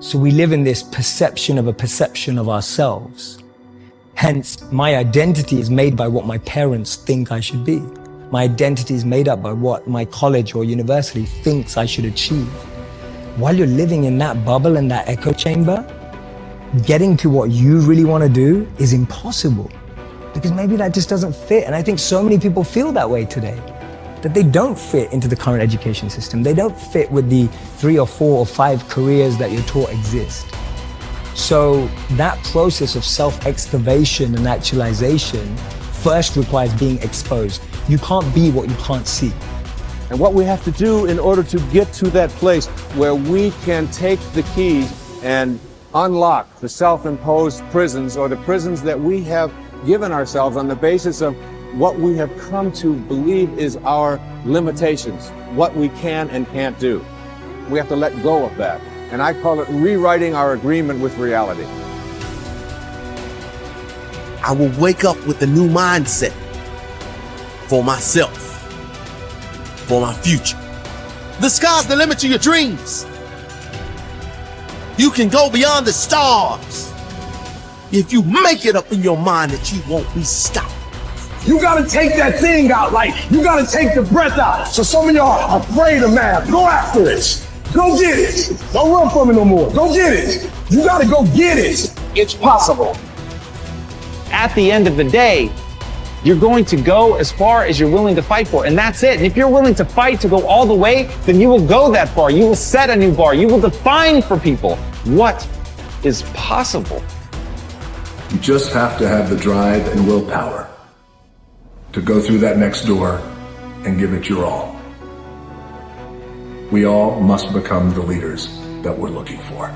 So we live in this perception of a perception of ourselves. Hence, my identity is made by what my parents think I should be. My identity is made up by what my college or university thinks I should achieve. While you're living in that bubble and that echo chamber, getting to what you really want to do is impossible, because maybe that just doesn't fit. And I think so many people feel that way today, that they don't fit into the current education system. They don't fit with the 3 or 4 or 5 careers that you're taught exist. So that process of self-excavation and actualization first requires being exposed. You can't be what you can't see. And what we have to do in order to get to that place where we can take the keys and unlock the self-imposed prisons, or the prisons that we have given ourselves on the basis of what we have come to believe is our limitations, what we can and can't do. We have to let go of that. And I call it rewriting our agreement with reality. I will wake up with a new mindset for myself, for my future. The sky's the limit to your dreams. You can go beyond the stars if you make it up in your mind that you won't be stopped. You gotta take that thing out, like you gotta take the breath out. So some of y'all are afraid of math. Go after it. Go get it. Don't run from it no more. Go get it. You gotta go get it. It's possible. At the end of the day, you're going to go as far as you're willing to fight for, and that's it. And if you're willing to fight to go all the way, then you will go that far. You will set a new bar. You will define for people what is possible. You just have to have the drive and willpower to go through that next door and give it your all. We all must become the leaders that we're looking for.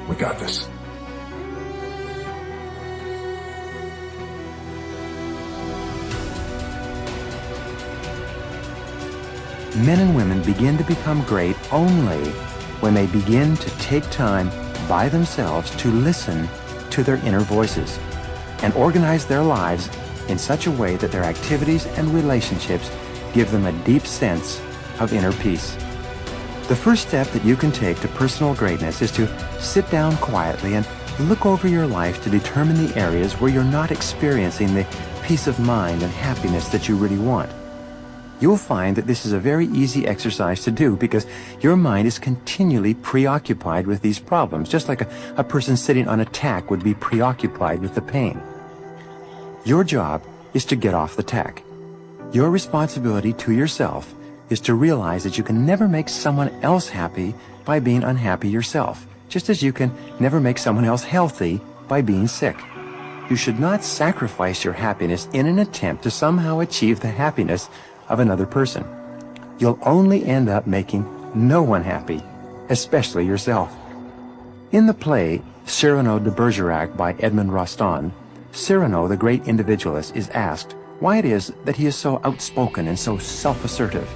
We got this. Men and women begin to become great only when they begin to take time by themselves to listen to their inner voices and organize their lives in such a way that their activities and relationships give them a deep sense of inner peace. The first step that you can take to personal greatness is to sit down quietly and look over your life to determine the areas where you're not experiencing the peace of mind and happiness that you really want. You'll find that this is a very easy exercise to do because your mind is continually preoccupied with these problems, just like a person sitting on a tack would be preoccupied with the pain. Your job is to get off the tack. Your responsibility to yourself is to realize that you can never make someone else happy by being unhappy yourself, just as you can never make someone else healthy by being sick. You should not sacrifice your happiness in an attempt to somehow achieve the happiness of another person. You'll only end up making no one happy, especially yourself. In the play Cyrano de Bergerac by Edmond Rostand, Cyrano, the great individualist, is asked why it is that he is so outspoken and so self-assertive.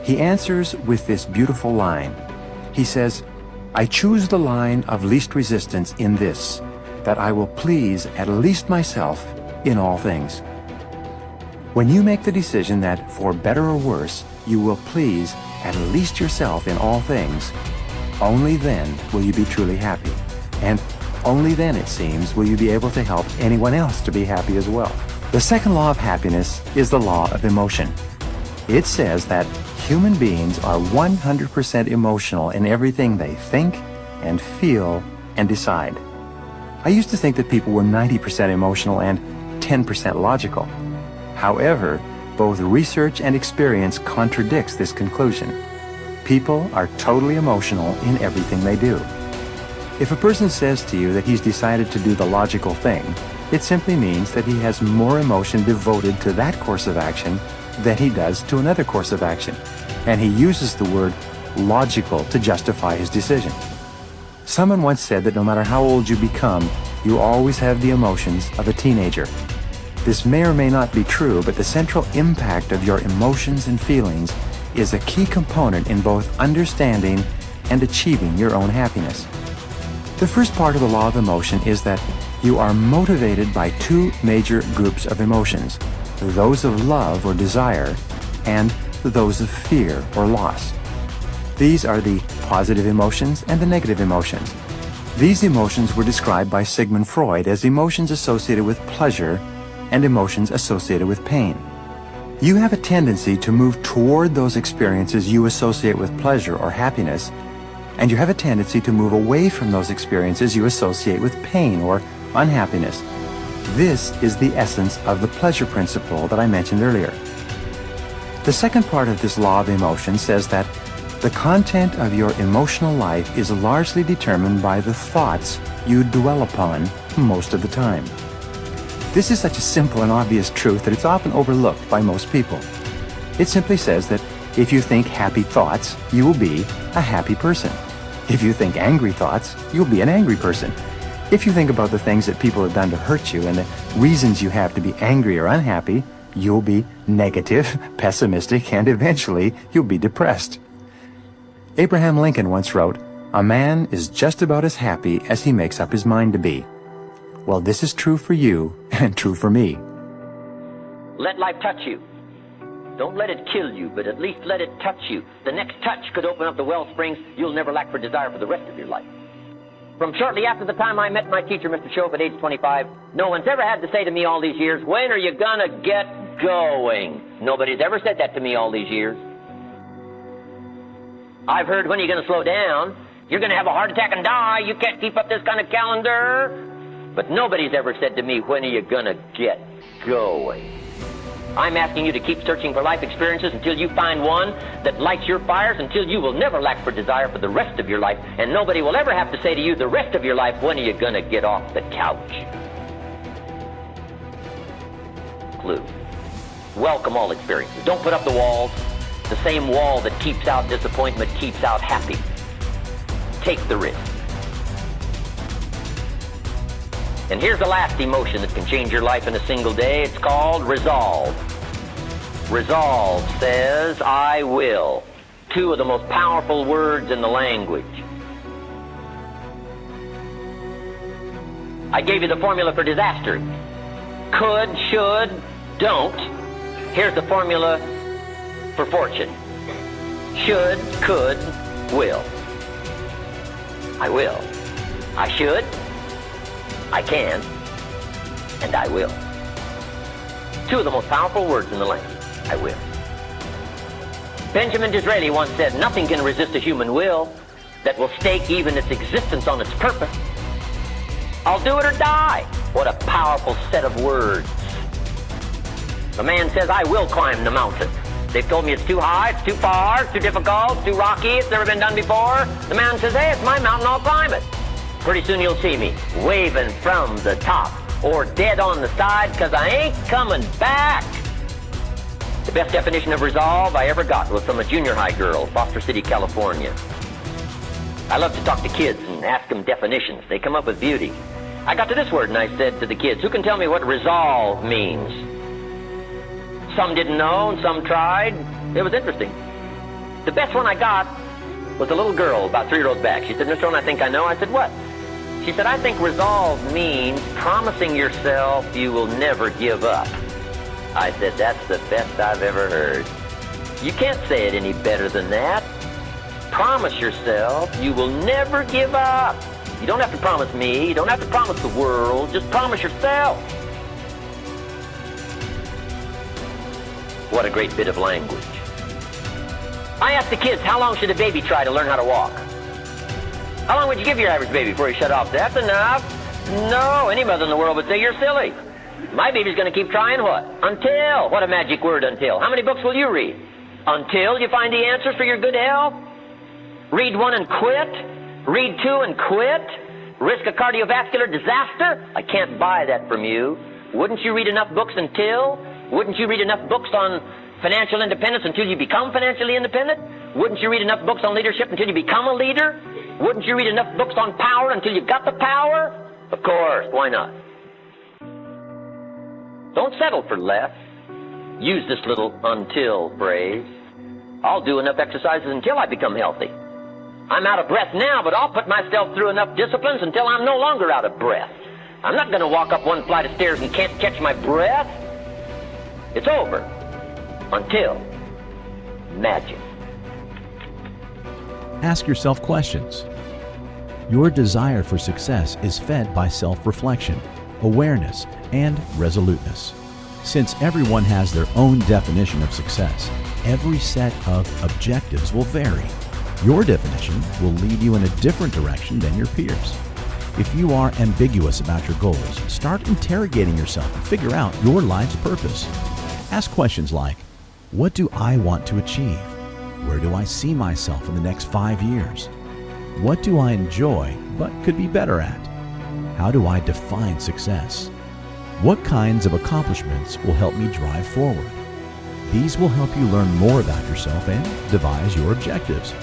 He answers with this beautiful line. He says, "I choose the line of least resistance in this, that I will please at least myself in all things." When you make the decision that, for better or worse, you will please at least yourself in all things, only then will you be truly happy. And only then, it seems, will you be able to help anyone else to be happy as well. The second law of happiness is the law of emotion. It says that human beings are 100% emotional in everything they think and feel and decide. I used to think that people were 90% emotional and 10% logical. However, both research and experience contradicts this conclusion. People are totally emotional in everything they do. If a person says to you that he's decided to do the logical thing, it simply means that he has more emotion devoted to that course of action than he does to another course of action, and he uses the word logical to justify his decision. Someone once said that no matter how old you become, you always have the emotions of a teenager. This may or may not be true, but the central impact of your emotions and feelings is a key component in both understanding and achieving your own happiness. The first part of the law of emotion is that you are motivated by two major groups of emotions, those of love or desire, and those of fear or loss. These are the positive emotions and the negative emotions. These emotions were described by Sigmund Freud as emotions associated with pleasure and emotions associated with pain. You have a tendency to move toward those experiences you associate with pleasure or happiness, and you have a tendency to move away from those experiences you associate with pain or unhappiness. This is the essence of the pleasure principle that I mentioned earlier. The second part of this law of emotion says that the content of your emotional life is largely determined by the thoughts you dwell upon most of the time. This is such a simple and obvious truth that it's often overlooked by most people. It simply says that if you think happy thoughts, you will be a happy person. If you think angry thoughts, you'll be an angry person. If you think about the things that people have done to hurt you and the reasons you have to be angry or unhappy, you'll be negative, pessimistic, and eventually you'll be depressed. Abraham Lincoln once wrote, "A man is just about as happy as he makes up his mind to be." Well, this is true for you and true for me. Let life touch you. Don't let it kill you, but at least let it touch you. The next touch could open up the well springs you'll never lack for desire for the rest of your life. From shortly after the time I met my teacher, Mr. Shope, at age 25, no one's ever had to say to me all these years, "When are you gonna get going?" Nobody's ever said that to me all these years. I've heard, "When are you gonna slow down? You're gonna have a heart attack and die. You can't keep up this kind of calendar." But nobody's ever said to me, "When are you gonna get going?" I'm asking you to keep searching for life experiences until you find one that lights your fires, until you will never lack for desire for the rest of your life. And nobody will ever have to say to you the rest of your life, "When are you gonna get off the couch?" Clue. Welcome all experiences. Don't put up the walls. The same wall that keeps out disappointment keeps out happy. Take the risk. And here's the last emotion that can change your life in a single day. It's called resolve. Resolve says, "I will." Two of the most powerful words in the language. I gave you the formula for disaster. Could, should, don't. Here's the formula for fortune. Should, could, will. I will. I should. I can, and I will. Two of the most powerful words in the language. I will. Benjamin Disraeli once said, "Nothing can resist a human will that will stake even its existence on its purpose. I'll do it or die." What a powerful set of words. The man says, "I will climb the mountain. They've told me it's too high, it's too far, it's too difficult, it's too rocky, it's never been done before." The man says, "Hey, it's my mountain, I'll climb it." Pretty soon you'll see me waving from the top or dead on the side, 'cause I ain't coming back. The best definition of resolve I ever got was from a junior high girl, Foster City, California. I love to talk to kids and ask them definitions. They come up with beauty. I got to this word and I said to the kids, "Who can tell me what resolve means?" Some didn't know and some tried. It was interesting. The best one I got was a little girl about 3 rows back. She said, "Mr. Rohn, I think I know." I said, "What?" She said, "I think resolve means promising yourself you will never give up." I said, "That's the best I've ever heard. You can't say it any better than that. Promise yourself you will never give up. You don't have to promise me. You don't have to promise the world. Just promise yourself." What a great bit of language. I asked the kids, how long should a baby try to learn how to walk? How long would you give your average baby before he shut off? "That's enough." No, any mother in the world would say, "You're silly. My baby's going to keep trying what? Until." What a magic word, until. How many books will you read? Until you find the answers for your good health? Read 1 and quit? Read 2 and quit? Risk a cardiovascular disaster? I can't buy that from you. Wouldn't you read enough books until? Wouldn't you read enough books on financial independence until you become financially independent? Wouldn't you read enough books on leadership until you become a leader? Wouldn't you read enough books on power until you got the power? Of course, why not? Don't settle for less. Use this little until phrase. I'll do enough exercises until I become healthy. I'm out of breath now, but I'll put myself through enough disciplines until I'm no longer out of breath. I'm not going to walk up one flight of stairs and can't catch my breath. It's over. Until magic. Ask yourself questions. Your desire for success is fed by self-reflection, awareness, and resoluteness. Since everyone has their own definition of success, every set of objectives will vary. Your definition will lead you in a different direction than your peers. If you are ambiguous about your goals, start interrogating yourself and figure out your life's purpose. Ask questions like, what do I want to achieve? Where do I see myself in the next 5 years? What do I enjoy but could be better at? How do I define success? What kinds of accomplishments will help me drive forward? These will help you learn more about yourself and devise your objectives.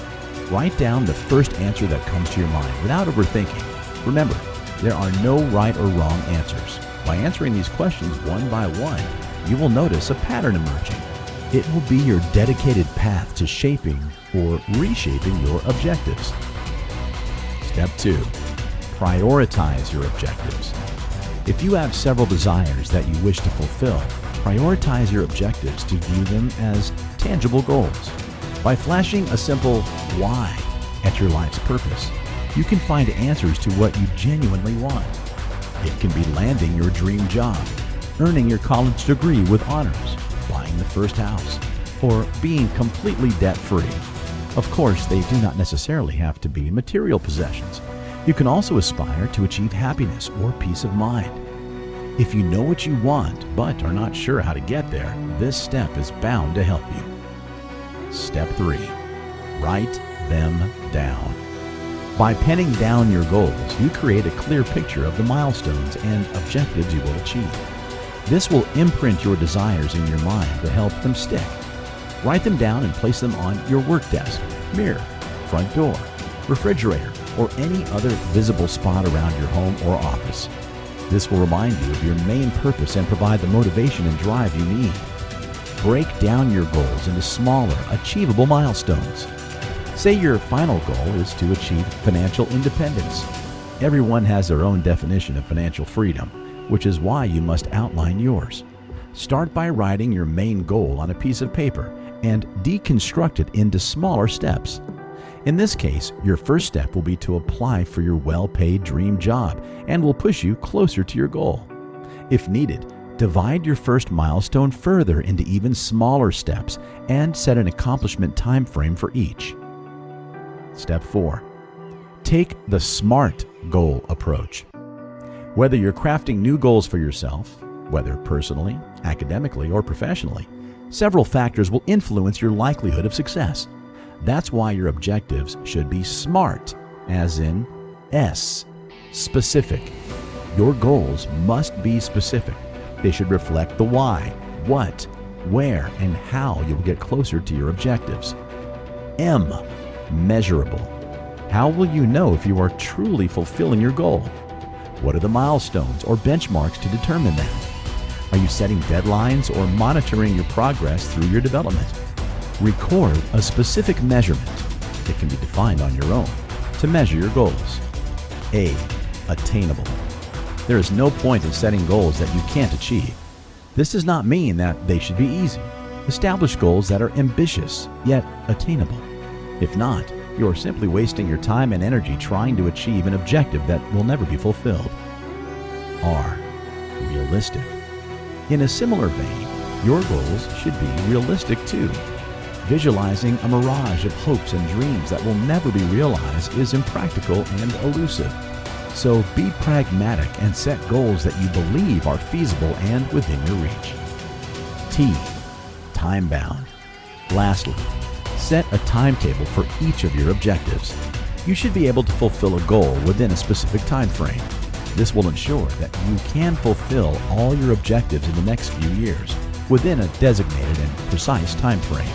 Write down the first answer that comes to your mind without overthinking. Remember, there are no right or wrong answers. By answering these questions one by one, you will notice a pattern emerging. It will be your dedicated path to shaping or reshaping your objectives. Step 2. Prioritize your objectives. If you have several desires that you wish to fulfill, prioritize your objectives to view them as tangible goals. By flashing a simple why at your life's purpose, you can find answers to what you genuinely want. It can be landing your dream job, earning your college degree with honors, buying the first house, or being completely debt-free. Of course, they do not necessarily have to be material possessions. You can also aspire to achieve happiness or peace of mind. If you know what you want but are not sure how to get there, this step is bound to help you. Step 3. Write them down. By penning down your goals, you create a clear picture of the milestones and objectives you will achieve. This will imprint your desires in your mind to help them stick. Write them down and place them on your work desk, mirror, front door, refrigerator, or any other visible spot around your home or office. This will remind you of your main purpose and provide the motivation and drive you need. Break down your goals into smaller, achievable milestones. Say your final goal is to achieve financial independence. Everyone has their own definition of financial freedom, which is why you must outline yours. Start by writing your main goal on a piece of paper and deconstruct it into smaller steps. In this case, your first step will be to apply for your well-paid dream job and will push you closer to your goal. If needed, divide your first milestone further into even smaller steps and set an accomplishment time frame for each. Step 4. Take the SMART goal approach. Whether you're crafting new goals for yourself, whether personally, academically, or professionally, several factors will influence your likelihood of success. That's why your objectives should be SMART, as in S, specific. Your goals must be specific. They should reflect the why, what, where, and how you will get closer to your objectives. M, measurable. How will you know if you are truly fulfilling your goal? What are the milestones or benchmarks to determine that? Are you setting deadlines or monitoring your progress through your development? Record a specific measurement. It can be defined on your own to measure your goals. A, attainable. There is no point in setting goals that you can't achieve. This does not mean that they should be easy. Establish goals that are ambitious yet attainable. If not, you are simply wasting your time and energy trying to achieve an objective that will never be fulfilled. R, realistic. In a similar vein, your goals should be realistic too. Visualizing a mirage of hopes and dreams that will never be realized is impractical and elusive. So be pragmatic and set goals that you believe are feasible and within your reach. T, time-bound. Lastly, set a timetable for each of your objectives. You should be able to fulfill a goal within a specific time frame. This will ensure that you can fulfill all your objectives in the next few years within a designated and precise time frame.